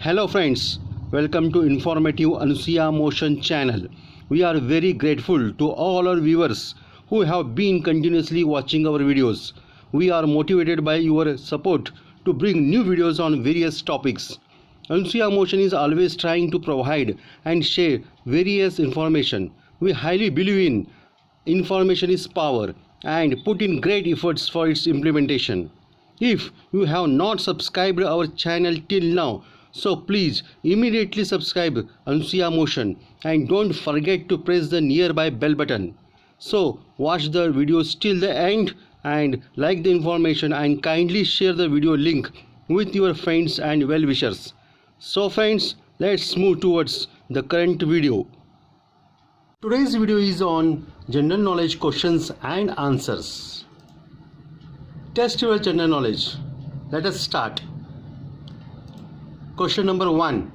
Hello friends, welcome to informative Anusuya Motion channel. We are very grateful to all our viewers who have been continuously watching our videos. We are motivated by your support to bring new videos on various topics. Anusuya Motion is always trying to provide and share various information. We highly believe in information is power and put in great efforts for its implementation. If you have not subscribed our channel till now, so please immediately subscribe Anusuya Motion and don't forget to press the nearby bell button. So watch the videos till the end and like the information and kindly share the video link with your friends and well-wishers. So friends, let's move towards the current video. Today's video is on general knowledge questions and answers. Test your general knowledge. Let us start. Question number 1.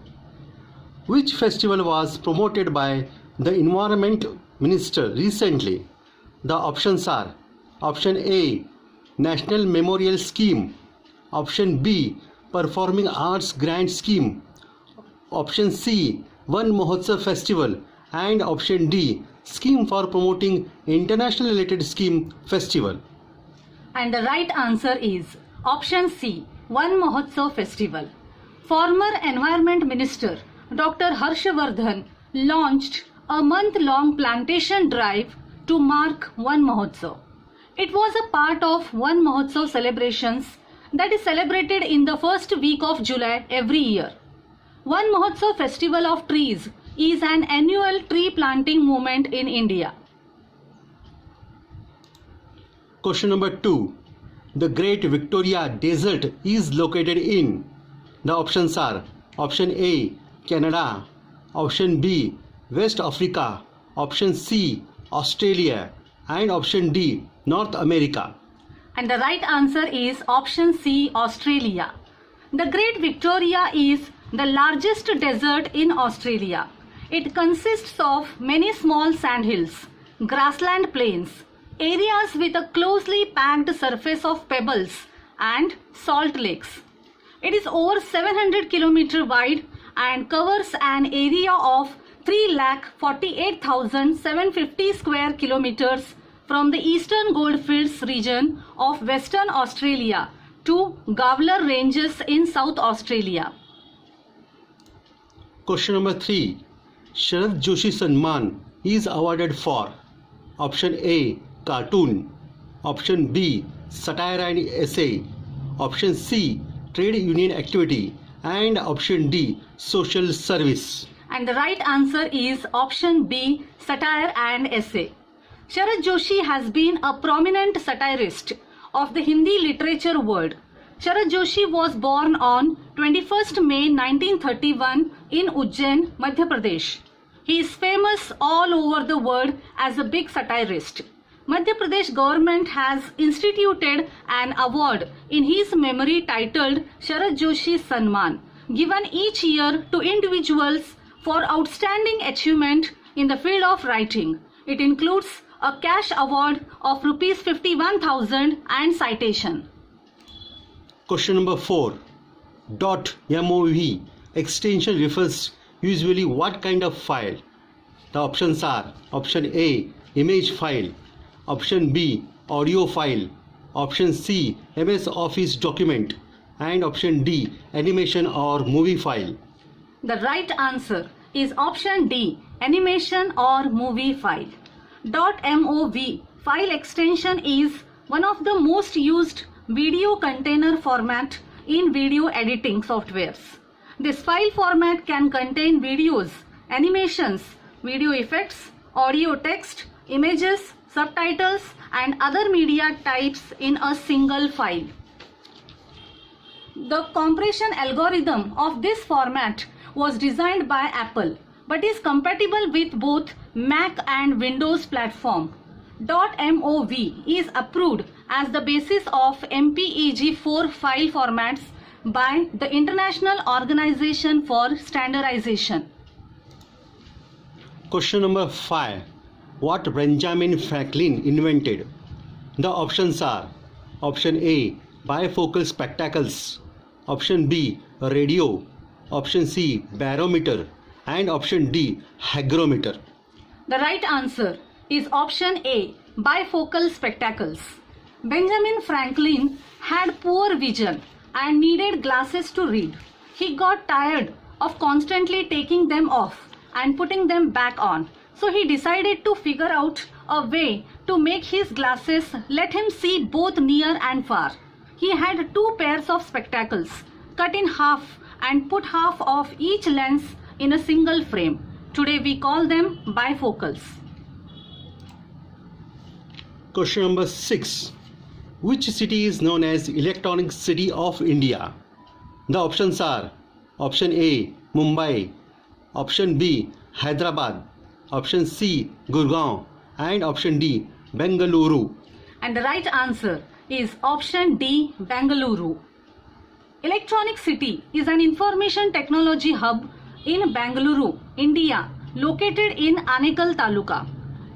Which festival was promoted by the Environment Minister recently? The options are: option A, National Memorial Scheme; option B, Performing Arts Grant Scheme; option C, Van Mahotsav Festival; and option D, Scheme for Promoting International Related Scheme Festival. And the right answer is option C, Van Mahotsav Festival. Former Environment Minister Dr. Harshvardhan launched a month-long plantation drive to mark Van Mahotsav. It was a part of Van Mahotsav celebrations that is celebrated in the first week of July every year. Van Mahotsav Festival of Trees is an annual tree planting movement in India. Question number 2. The Great Victoria Desert is located in? The options are: option A, Canada; option B, West Africa; option C, Australia; and option D, North America. And the right answer is option C, Australia. The Great Victoria is the largest desert in Australia. It consists of many small sandhills, grassland plains, areas with a closely packed surface of pebbles, and salt lakes. It is over 700 km wide and covers an area of 3,48,750 square kilometers from the Eastern Goldfields region of Western Australia to Gawler Ranges in South Australia. Question number 3. Sharad Joshi Samman is awarded for? Option A, Cartoon; option B, Satire and Essay; option C, Trade Union Activity; and option D, Social Service. And the right answer is option B, Satire and Essay. Sharad Joshi has been a prominent satirist of the Hindi literature world. Sharad Joshi was born on 21st May 1931 in Ujjain, Madhya Pradesh. He is famous all over the world as a big satirist. Madhya Pradesh government has instituted an award in his memory titled Sharad Joshi Samman, given each year to individuals for outstanding achievement in the field of writing. It includes a cash award of Rs 51,000 and citation. Question number 4. .mov extension refers usually what kind of file? The options are: option A, image file; option B, audio file; option C, MS Office document; and option D, animation or movie file. The right answer is option D, animation or movie file. .mov file extension is one of the most used video container format in video editing softwares. This file format can contain videos, animations, video effects, audio text, images, subtitles, and other media types in a single file. The compression algorithm of this format was designed by Apple but is compatible with both Mac and Windows platform. .mov is approved as the basis of MPEG-4 file formats by the International Organization for Standardization. Question number 5. What Benjamin Franklin invented? The options are: option A, bifocal spectacles; option B, radio; option C barometer, and option D hygrometer? The right answer is option A, bifocal spectacles. Benjamin Franklin had poor vision and needed glasses to read. He got tired of constantly taking them off and putting them back on. So he decided to figure out a way to make his glasses let him see both near and far. He had 2 pairs of spectacles cut in half and put half of each lens in a single frame. Today we call them bifocals. Question number 6. Which city is known as Electronic City of India? The options are option A Mumbai, option B Hyderabad, option C Gurgaon, and option D Bengaluru. And the right answer is option D, Bengaluru. Electronic City is an information technology hub in Bengaluru, India, located in Anekal Taluka.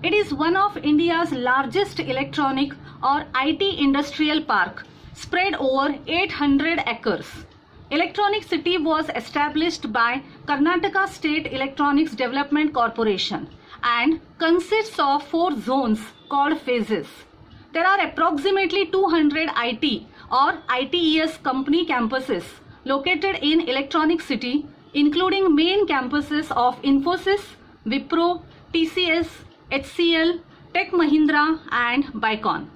It is one of India's largest electronic or IT industrial park, spread over 800 acres. Electronic City was established by Karnataka State Electronics Development Corporation and consists of 4 zones called phases. There are approximately 200 IT or ITES company campuses located in Electronic City, including main campuses of Infosys, Wipro, TCS, HCL, Tech Mahindra and Bicon.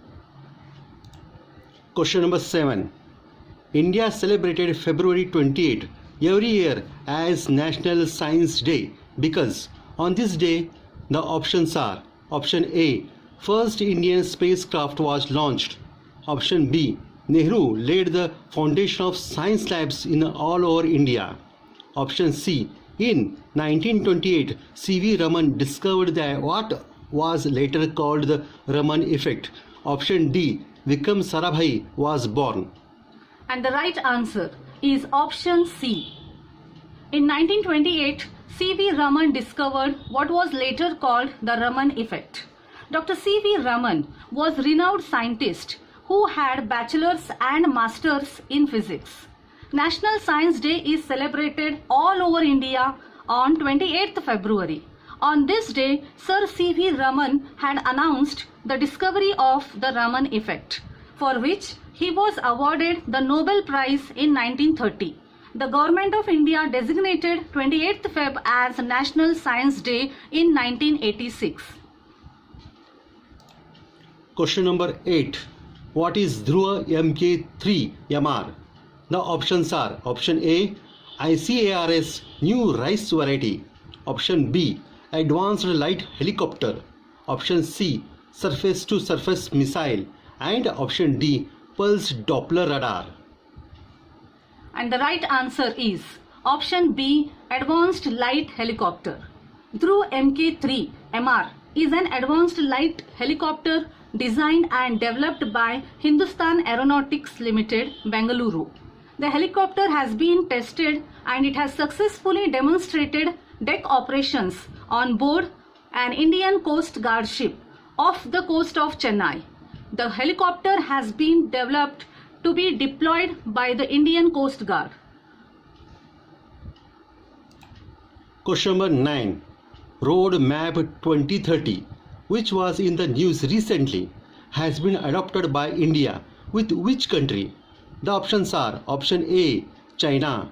Question number 7. India celebrated February 28 every year as National Science Day because on this day the options are option A first Indian spacecraft was launched, option B Nehru laid the foundation of science labs in all over India, option C in 1928 C.V. Raman discovered that what was later called the Raman effect, option D Vikram Sarabhai was born. And the right answer is option C. In 1928, C.V. Raman discovered what was later called the Raman effect. Dr. C.V. Raman was a renowned scientist who had bachelor's and master's in physics. National Science Day is celebrated all over India on 28th February. On this day, Sir C.V. Raman had announced the discovery of the Raman effect, for which he was awarded the Nobel Prize in 1930. The Government of India designated 28th Feb as National Science Day in 1986. Question number 8. What is Dhruva Mk3 MR? The options are option A ICARS new rice variety, option B advanced light helicopter, option C surface to surface missile, and option D pulse Doppler radar. And the right answer is option B, advanced light helicopter. Dhruv Mk3 MR is an advanced light helicopter designed and developed by Hindustan Aeronautics Limited, Bengaluru. The helicopter has been tested and it has successfully demonstrated deck operations on board an Indian Coast Guard ship off the coast of Chennai. The helicopter has been developed to be deployed by the Indian Coast Guard. Question number 9. Road Map 2030, which was in the news recently, has been adopted by India with which country? The options are option A China,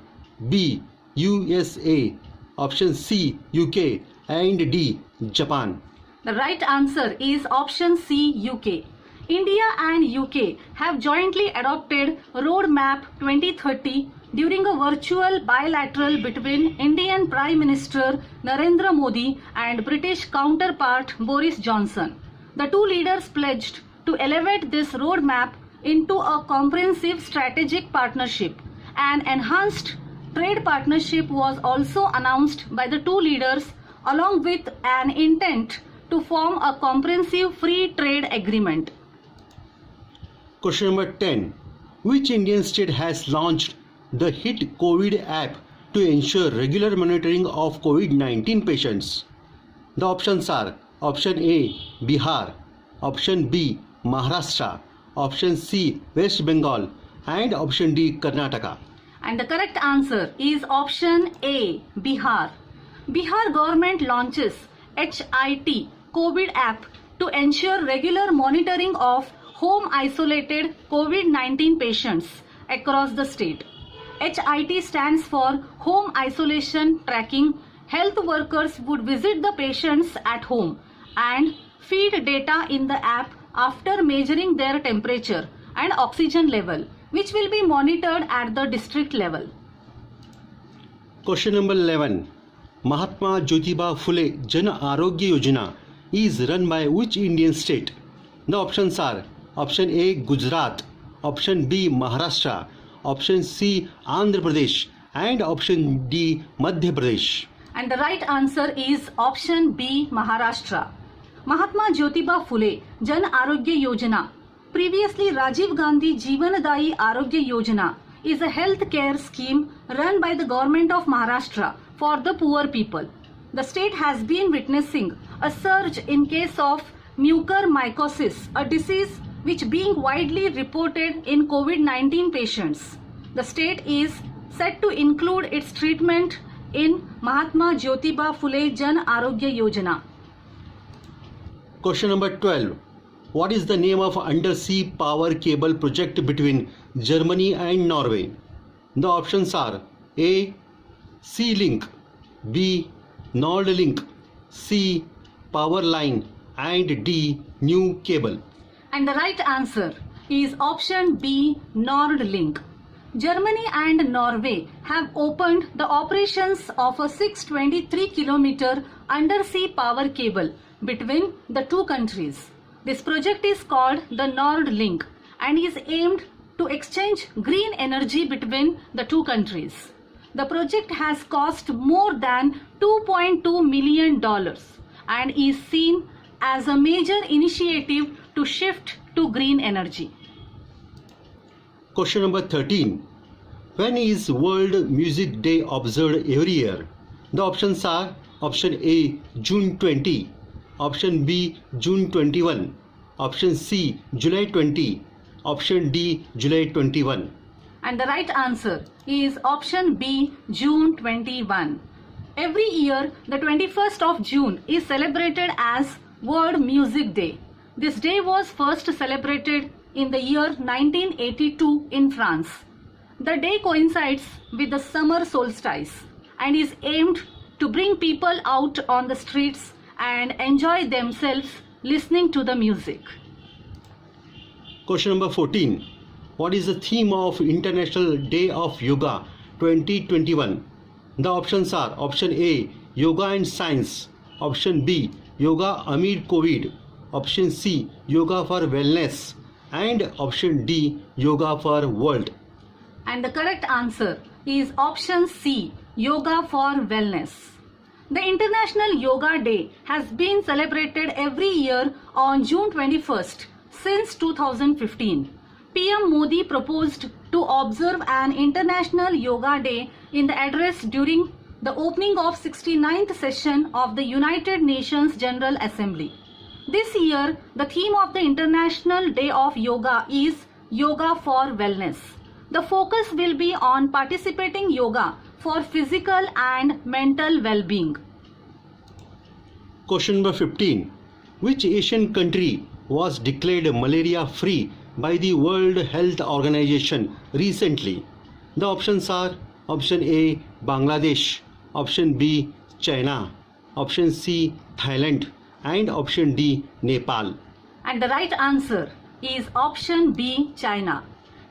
B USA, option C UK, and D Japan. The right answer is option C, UK. India and UK have jointly adopted Roadmap 2030 during a virtual bilateral between Indian Prime Minister Narendra Modi and British counterpart Boris Johnson. The two leaders pledged to elevate this roadmap into a comprehensive strategic partnership. An enhanced trade partnership was also announced by the two leaders, along with an intent to form a comprehensive free trade agreement. Question number 10. Which Indian state has launched the HIT COVID app to ensure regular monitoring of COVID-19 patients? The options are option A Bihar, option B Maharashtra, option C West Bengal, and option D Karnataka. And the correct answer is option A, Bihar. Bihar government launches HIT COVID app to ensure regular monitoring of home isolated COVID-19 patients across the state. HIT stands for Home Isolation Tracking. Health workers would visit the patients at home and feed data in the app after measuring their temperature and oxygen level, which will be monitored at the district level. Question number 11. Mahatma Jyotiba Phule Jan Arogya Yojana is run by which Indian state? The options are option A Gujarat, option B Maharashtra, option C Andhra Pradesh and option D Madhya Pradesh. And the right answer is option B, Maharashtra. Mahatma Jyotiba Phule Jan Arogya Yojana, previously Rajiv Gandhi Jeevanadayi Arogya Yojana, is a health care scheme run by the government of Maharashtra for the poor people. The state has been witnessing a surge in case of mucormycosis, a disease which being widely reported in COVID-19 patients. The state is set to include its treatment in Mahatma Jyotiba Phule Jan Arogya Yojana. Question number 12. What is the name of undersea power cable project between Germany and Norway? The options are A. Sea Link, B. Nordlink, C. Power Line and D. New Cable. And the right answer is option B, Nordlink. Germany and Norway have opened the operations of a 623-kilometer undersea power cable between the two countries. This project is called the Nordlink and is aimed to exchange green energy between the two countries. The project has cost more than $2.2 million and is seen as a major initiative to shift to green energy. Question number 13. When is World Music Day observed every year? The options are option A June 20, option B June 21, option C July 20, option D July 21. And the right answer is option B, June 21. Every year, the 21st of June is celebrated as World Music Day. This day was first celebrated in the year 1982 in France. The day coincides with the summer solstice and is aimed to bring people out on the streets and enjoy themselves listening to the music. Question number 14. What is the theme of International Day of Yoga 2021? The options are option A Yoga and Science, option B Yoga amid COVID, option C Yoga for Wellness and option D Yoga for World. And the correct answer is option C, Yoga for Wellness. The International Yoga Day has been celebrated every year on June 21st since 2015. PM Modi proposed to observe an International Yoga Day in the address during the opening of 69th session of the United Nations General Assembly. This year, the theme of the International Day of Yoga is Yoga for Wellness. The focus will be on participating yoga for physical and mental well-being. Question number 15. Which Asian country was declared malaria-free by the World Health Organization recently? The options are option A Bangladesh, option B China, option C Thailand and option D Nepal. And the right answer is option B, China.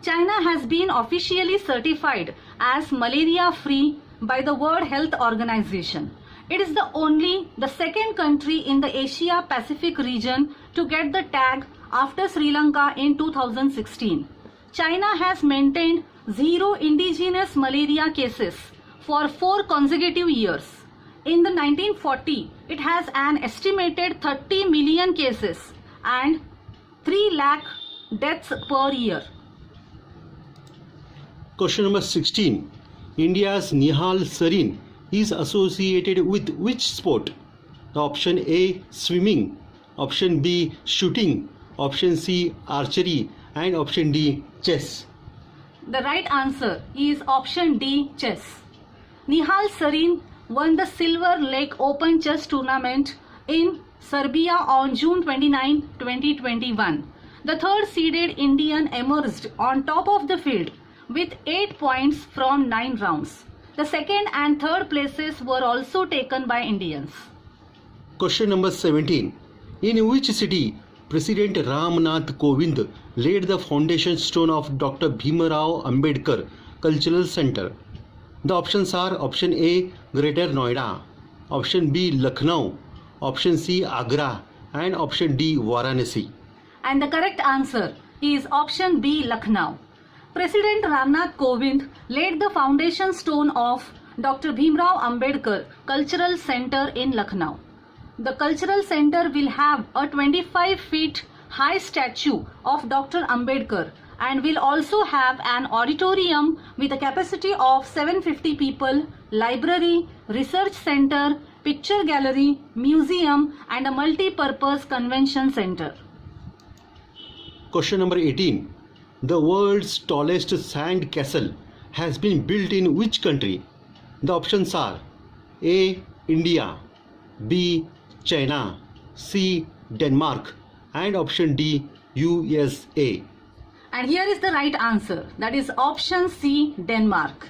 China has been officially certified as malaria-free by the World Health Organization. It is the second country in the Asia Pacific region to get the tag after Sri Lanka in 2016. China has maintained zero indigenous malaria cases for 4 consecutive years. In the 1940, it has an estimated 30 million cases and 3 lakh deaths per year. Question number 16. India's Nihal Sarin is associated with which sport? The option A swimming, option B shooting, option C archery and option D chess. The right answer is option D, chess. Nihal Sarin won the Silver Lake Open Chess Tournament in Serbia on June 29, 2021. The third seeded Indian emerged on top of the field with 8 points from 9 rounds. The second and third places were also taken by Indians. Question number 17. In which city President Ramnath Kovind laid the foundation stone of Dr. Bhimrao Ambedkar Cultural Center? The options are option A, Greater Noida, option B, Lucknow, option C, Agra, and option D, Varanasi. And the correct answer is option B, Lucknow. President Ramnath Kovind laid the foundation stone of Dr. Bhimrao Ambedkar Cultural Center in Lucknow. The cultural center will have a 25 feet high statue of Dr. Ambedkar and will also have an auditorium with a capacity of 750 people, library, research center, picture gallery, museum, and a multi-purpose convention center. Question number 18. The world's tallest sand castle has been built in which country? The options are A, India, B, China, C, Denmark, and option D, USA. And here is the right answer, that is option C, Denmark.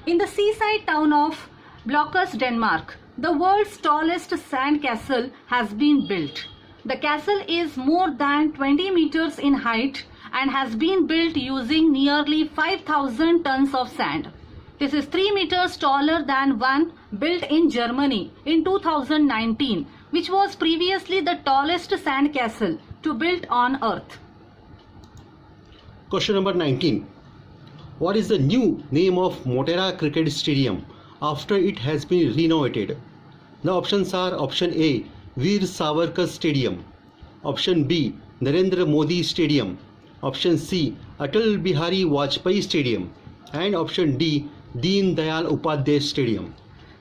In the seaside town of Blokhus, Denmark, the world's tallest sand castle has been built. The castle is more than 20 meters in height and has been built using nearly 5,000 tons of sand. This is 3 meters taller than one built in Germany in 2019, which was previously the tallest sand castle to built on earth. Question number 19. What is the new name of Motera Cricket Stadium after it has been renovated? The options are option A, Veer Savarkar Stadium, option B, Narendra Modi Stadium, option C, Atal Bihari Vajpayee Stadium, and option D, Deen Dayal Upadhyay Stadium.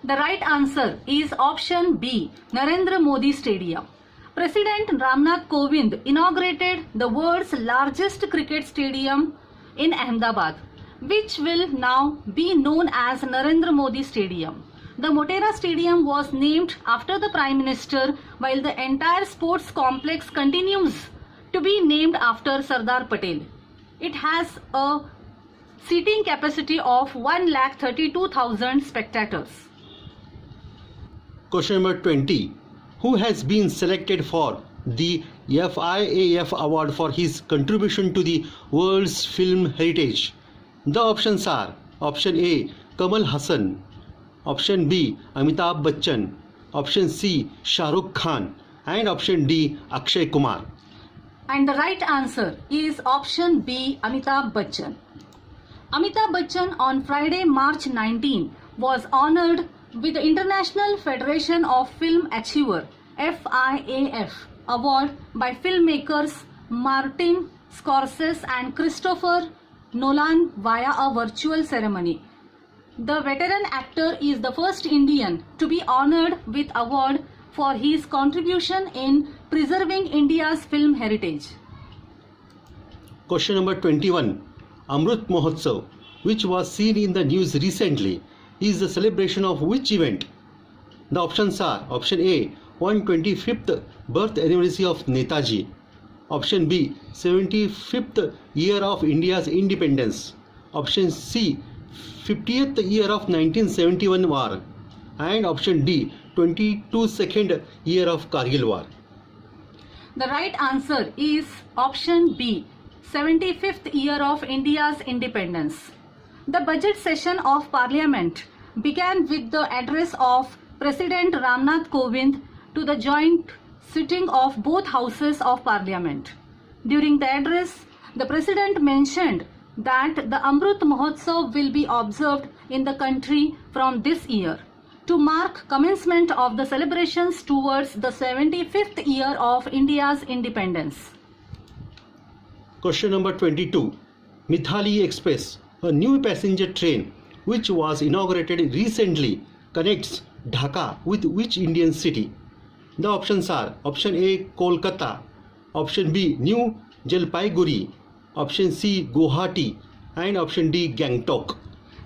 The right answer is option B, Narendra Modi Stadium. President Ramnath Kovind inaugurated the world's largest cricket stadium in Ahmedabad, which will now be known as Narendra Modi Stadium. The Motera Stadium was named after the Prime Minister, while the entire sports complex continues to be named after Sardar Patel. It has a seating capacity of 132,000 spectators. Question number 20. Who has been selected for the FIAF award for his contribution to the world's film heritage? The options are option A, Kamal Hassan, option B, Amitabh Bachchan, option C, Shah Rukh Khan, and option D, Akshay Kumar. And the right answer is option B, Amitabh Bachchan. Amitabh Bachchan on Friday, March 19 was honored with the International Federation of Film Achiever FIAF award by filmmakers Martin Scorsese and Christopher Nolan via a virtual ceremony. The veteran actor is the first Indian to be honored with award for his contribution in preserving India's film heritage. Question number 21. Amrut Mahotsav, which was seen in the news recently, is the celebration of which event? The options are option A, 125th birth anniversary of Netaji, option B, 75th year of India's independence, option C, 50th year of 1971 war, and option D, 22nd year of Kargil war. The right answer is option B, 75th year of India's independence. The budget session of Parliament began with the address of President Ramnath Kovind to the joint sitting of both houses of Parliament. During the address, the President mentioned that the Amrut Mahotsav will be observed in the country from this year to mark commencement of the celebrations towards the 75th year of India's independence. Question number 22. Mithali Express, a new passenger train which was inaugurated recently, connects Dhaka with which Indian city? The options are option A, Kolkata, option B, New Jalpaiguri, option C, Guwahati, and option D, Gangtok.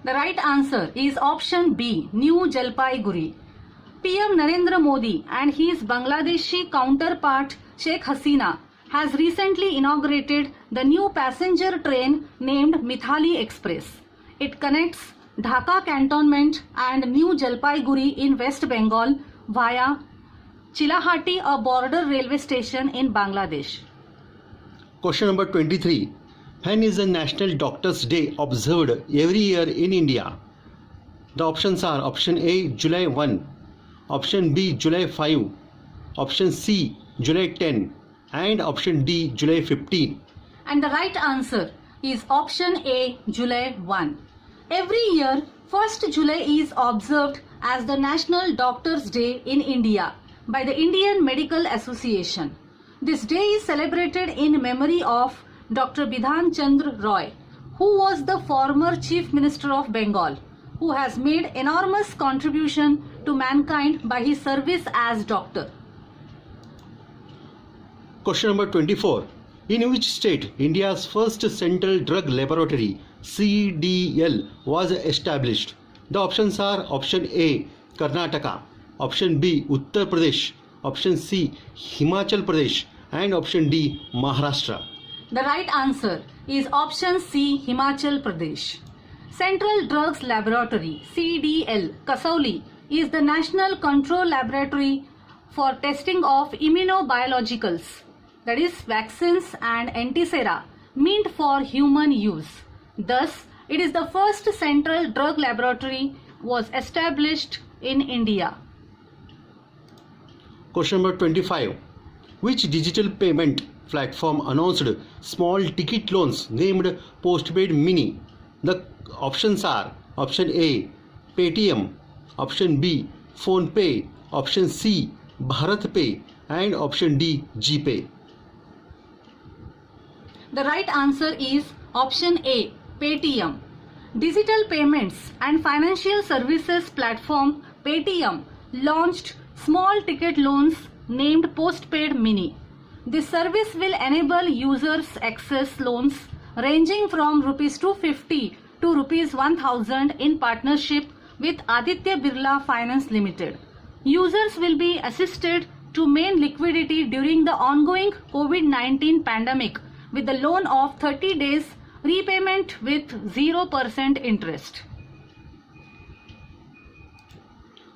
The right answer is option B, New Jalpaiguri. PM Narendra Modi and his Bangladeshi counterpart Sheikh Hasina has recently inaugurated the new passenger train named Mithali Express. It connects Dhaka Cantonment and New Jalpaiguri in West Bengal via Chilahati, a border railway station in Bangladesh. Question number 23. When is the National Doctors' Day observed every year in India? The options are option A, July 1, option B, July 5, option C, July 10, and option D, July 15. And the right answer is option A, July 1. Every year, 1st July is observed as the National Doctors' Day in India by the Indian Medical Association. This day is celebrated in memory of Dr. Bidhan Chandra Roy, who was the former Chief Minister of Bengal, who has made enormous contribution to mankind by his service as doctor. Question number 24. In which state India's first Central Drug Laboratory CDL was established? The options are option A, Karnataka, option B, Uttar Pradesh, option C, Himachal Pradesh, and option D, Maharashtra. The right answer is option C, Himachal Pradesh. Central Drugs Laboratory CDL Kasauli is the national control laboratory for testing of immunobiologicals, that is vaccines and antisera meant for human use. Thus, it is the first central drug laboratory was established in India. Question number 25. Which digital payment platform announced small ticket loans named Postpaid Mini? The options are option A, Paytm, option B, PhonePe, option C, BharatPe, and option D, GPay. The right answer is option A, Paytm. Digital payments and financial services platform Paytm launched small ticket loans named Postpaid Mini. This service will enable users access loans ranging from Rs 250 to Rs 1000 in partnership with Aditya Birla Finance Limited. Users will be assisted to maintain liquidity during the ongoing COVID-19 pandemic with the loan of 30 days repayment with 0% interest.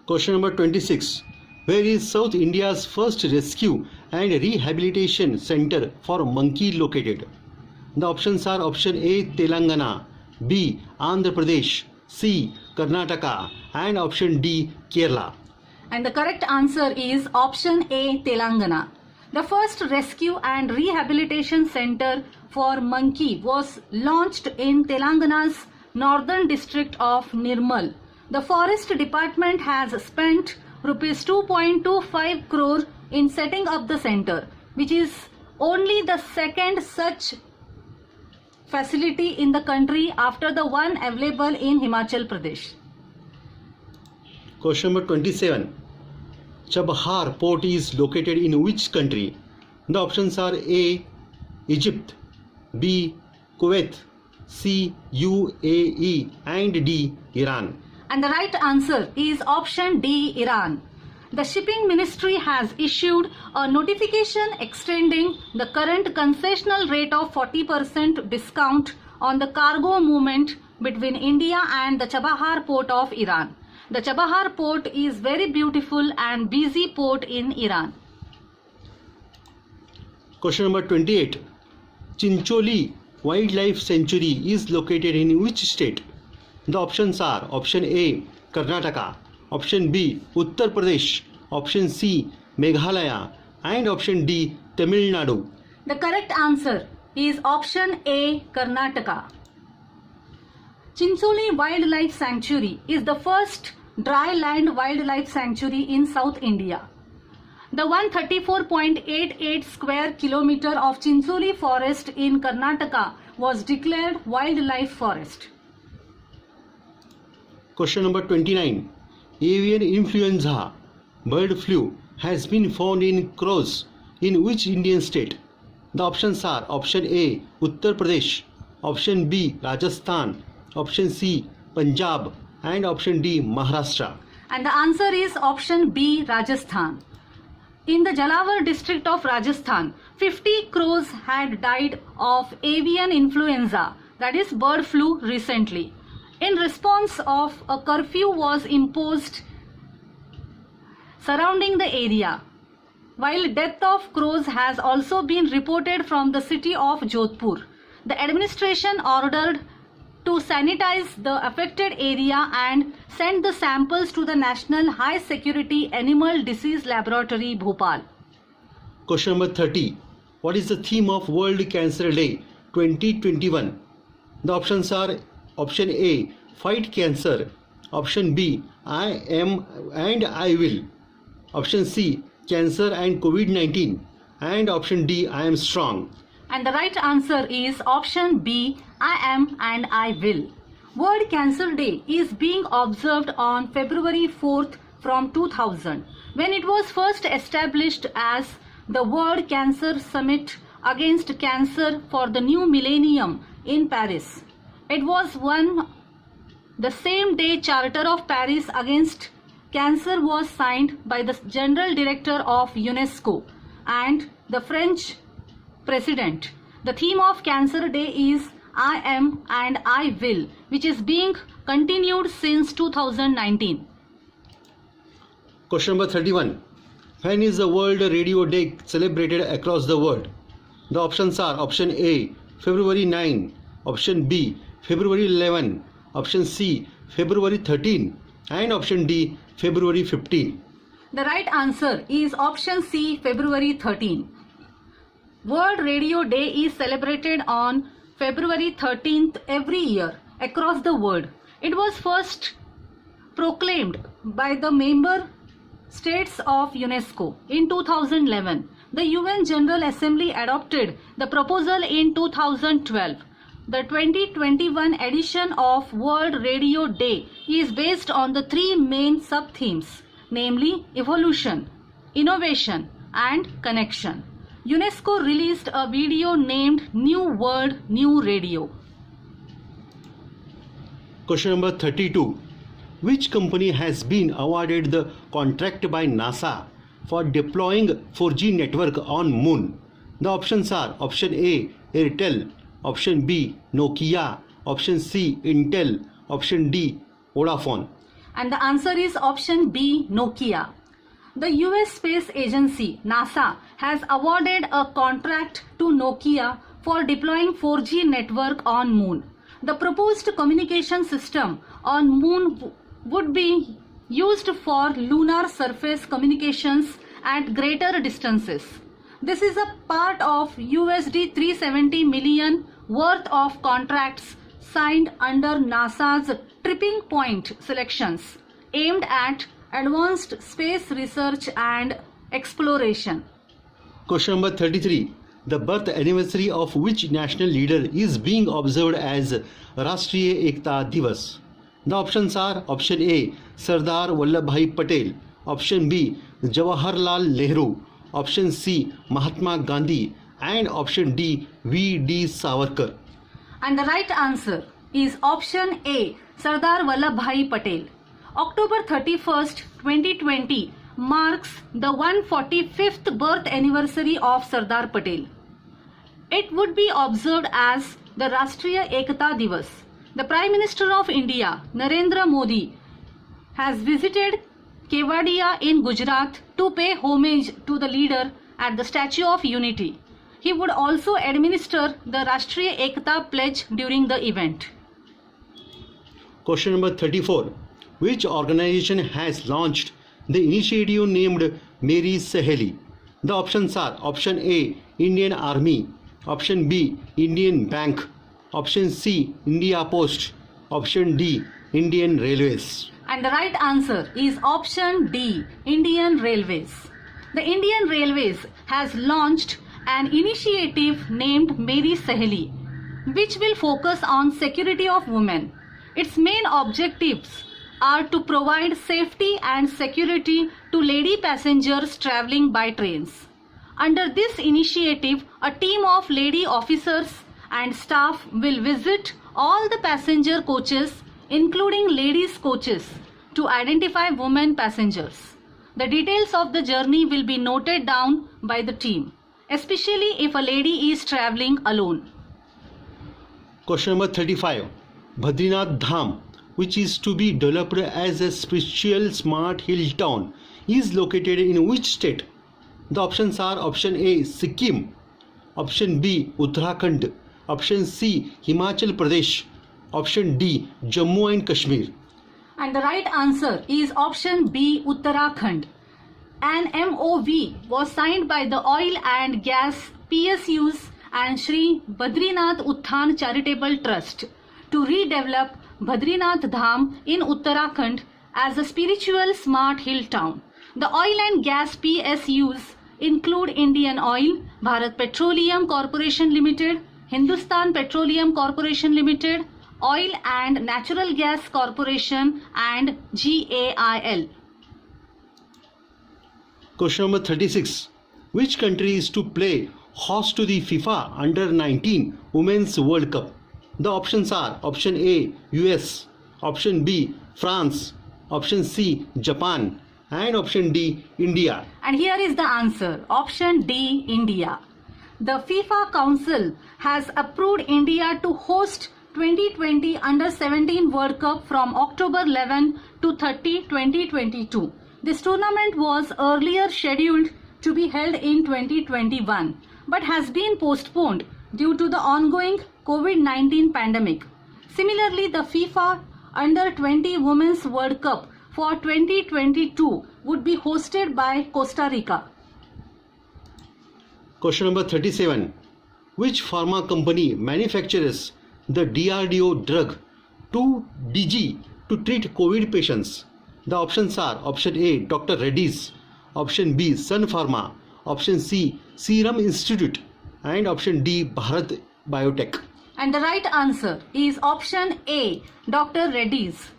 Question number 26. Where is South India's first rescue and rehabilitation center for monkey located? The options are option A, Telangana, B, Andhra Pradesh, C, Karnataka, and option D, Kerala. And the correct answer is option A, Telangana. The first rescue and rehabilitation center for monkey was launched in Telangana's northern district of Nirmal. The Forest Department has spent Rs 2.25 crore in setting up the center, which is only the second such facility in the country after the one available in Himachal Pradesh. Question number 27. Chabahar port is located in which country? The options are A, Egypt, B, Kuwait, C, UAE, and D, Iran. And the right answer is option D, Iran. The Shipping Ministry has issued a notification extending the current concessional rate of 40% discount on the cargo movement between India and the Chabahar port of Iran. The Chabahar port is very beautiful and busy port in Iran. Question number 28. Chincholi Wildlife Sanctuary is located in which state? The options are option A, Karnataka, option B, Uttar Pradesh, option C, Meghalaya, and option D, Tamil Nadu. The correct answer is option A, Karnataka. Chincholi Wildlife Sanctuary is the first dry land wildlife sanctuary in South India. The 134.88 square kilometer of Chincholi forest in Karnataka was declared wildlife forest. Question number 29. Avian influenza bird flu has been found in crows in which Indian state? The options are option A, Uttar Pradesh, option B Rajasthan, option C Punjab, and option D Maharashtra? And the answer is option B, Rajasthan. In the Jalawar district of Rajasthan, 50 crows had died of avian influenza, that is bird flu, recently. In response of a curfew was imposed surrounding the area. While death of crows has also been reported from the city of Jodhpur, the administration ordered to sanitize the affected area and send the samples to the National High Security Animal Disease Laboratory, Bhopal. Question number 30. What is the theme of World Cancer Day 2021? The options are option A Fight Cancer, option B I Am and I Will, option C Cancer and COVID-19, and option D I Am Strong. And the right answer is option B, I Am and I Will. World Cancer Day is being observed on February 4th from 2000, when it was first established as the World Cancer Summit Against Cancer for the New Millennium in Paris. It was the same day Charter of Paris Against Cancer was signed by the General Director of UNESCO and the French President. The theme of Cancer Day is I Am and I Will, which is being continued since 2019. Question number 31. When is the World Radio Day celebrated across the world? The options are option A February 9, option B February 11, option C February 13, and option D February 15. The right answer is option C, February 13. World Radio Day is celebrated on February 13th every year across the world. It was first proclaimed by the member states of UNESCO in 2011. The UN General Assembly adopted the proposal in 2012. The 2021 edition of World Radio Day is based on the three main sub-themes, namely evolution, innovation, and connection. UNESCO released a video named New World, New Radio. Question number 32. Which company has been awarded the contract by NASA for deploying 4G network on Moon? The options are option A Airtel, option B Nokia, option C Intel, option D Vodafone. And the answer is option B, Nokia. The US Space Agency, NASA, has awarded a contract to Nokia for deploying 4G network on Moon. The proposed communication system on Moon would be used for lunar surface communications at greater distances. This is a part of USD 370 million worth of contracts signed under NASA's Tripping Point selections aimed at advanced space research and exploration. Question number 33. The birth anniversary of which national leader is being observed as Rashtriya Ekta Divas? The options are option A Sardar Vallabhbhai Patel, option B Jawaharlal Nehru, option C Mahatma Gandhi, and option D V.D. Savarkar. And the right answer is option A Sardar Vallabhbhai Patel. October 31st, 2020 marks the 145th birth anniversary of Sardar Patel. It would be observed as the Rashtriya Ekta Divas. The Prime Minister of India, Narendra Modi, has visited Kevadia in Gujarat to pay homage to the leader at the Statue of Unity. He would also administer the Rashtriya Ekta Pledge during the event. Question number 34. Which organization has launched the initiative named Meri Saheli? The options are option A Indian Army, option B Indian Bank, option C India Post, option D Indian Railways. And the right answer is option D, Indian Railways. The Indian Railways has launched an initiative named Meri Saheli, which will focus on security of women. Its main objectives are to provide safety and security to lady passengers traveling by trains. Under this initiative, a team of lady officers and staff will visit all the passenger coaches, including ladies coaches, to identify women passengers. The details of the journey will be noted down by the team, especially if a lady is traveling alone. Question number 35. Badrinath Dham, which is to be developed as a spiritual smart hill town, is located in which state? The options are option A Sikkim, option B Uttarakhand, option C Himachal Pradesh, option D Jammu and Kashmir. And the right answer is option B, Uttarakhand. An MOV was signed by the Oil and Gas PSUs and Shri Badrinath Utthan Charitable Trust to redevelop Badrinath Dham in Uttarakhand as a spiritual smart hill town. The oil and gas PSUs include Indian Oil, Bharat Petroleum Corporation Limited, Hindustan Petroleum Corporation Limited, Oil and Natural Gas Corporation and GAIL. Question number 36. Which country is to play host to the FIFA Under-19 Women's World Cup? The options are option A US, option B France, option C Japan, and option D India. And here is the answer, option D, India. The FIFA Council has approved India to host 2020 Under-17 World Cup from October 11 to 30, 2022. This tournament was earlier scheduled to be held in 2021 but has been postponed due to the ongoing COVID-19 pandemic. Similarly, the FIFA Under-20 Women's World Cup for 2022 would be hosted by Costa Rica. Question number 37. Which pharma company manufactures the DRDO drug 2DG to treat COVID patients? The options are option A Dr. Reddy's, option B Sun Pharma, option C Serum Institute, and option D Bharat Biotech. And the right answer is option A, Dr. Reddy's.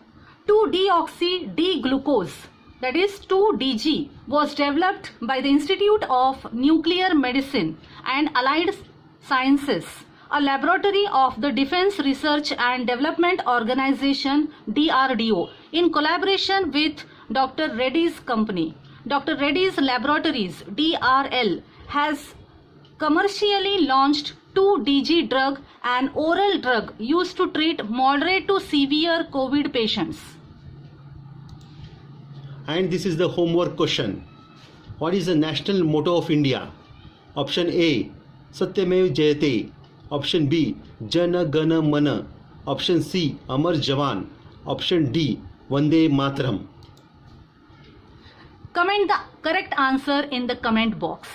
2-deoxy-D-glucose, that is 2DG, was developed by the Institute of Nuclear Medicine and Allied Sciences, a laboratory of the Defense Research and Development Organization DRDO, in collaboration with Dr. Reddy's company. Dr. Reddy's Laboratories DRL has commercially launched 2DG drug, an oral drug used to treat moderate to severe COVID patients. And this is the homework question. What is the national motto of India? Option A Satyamev Jayate, option B Jana Gana Mana, option C Amar Jawan, option D Vande Mataram. Comment the correct answer in the comment box.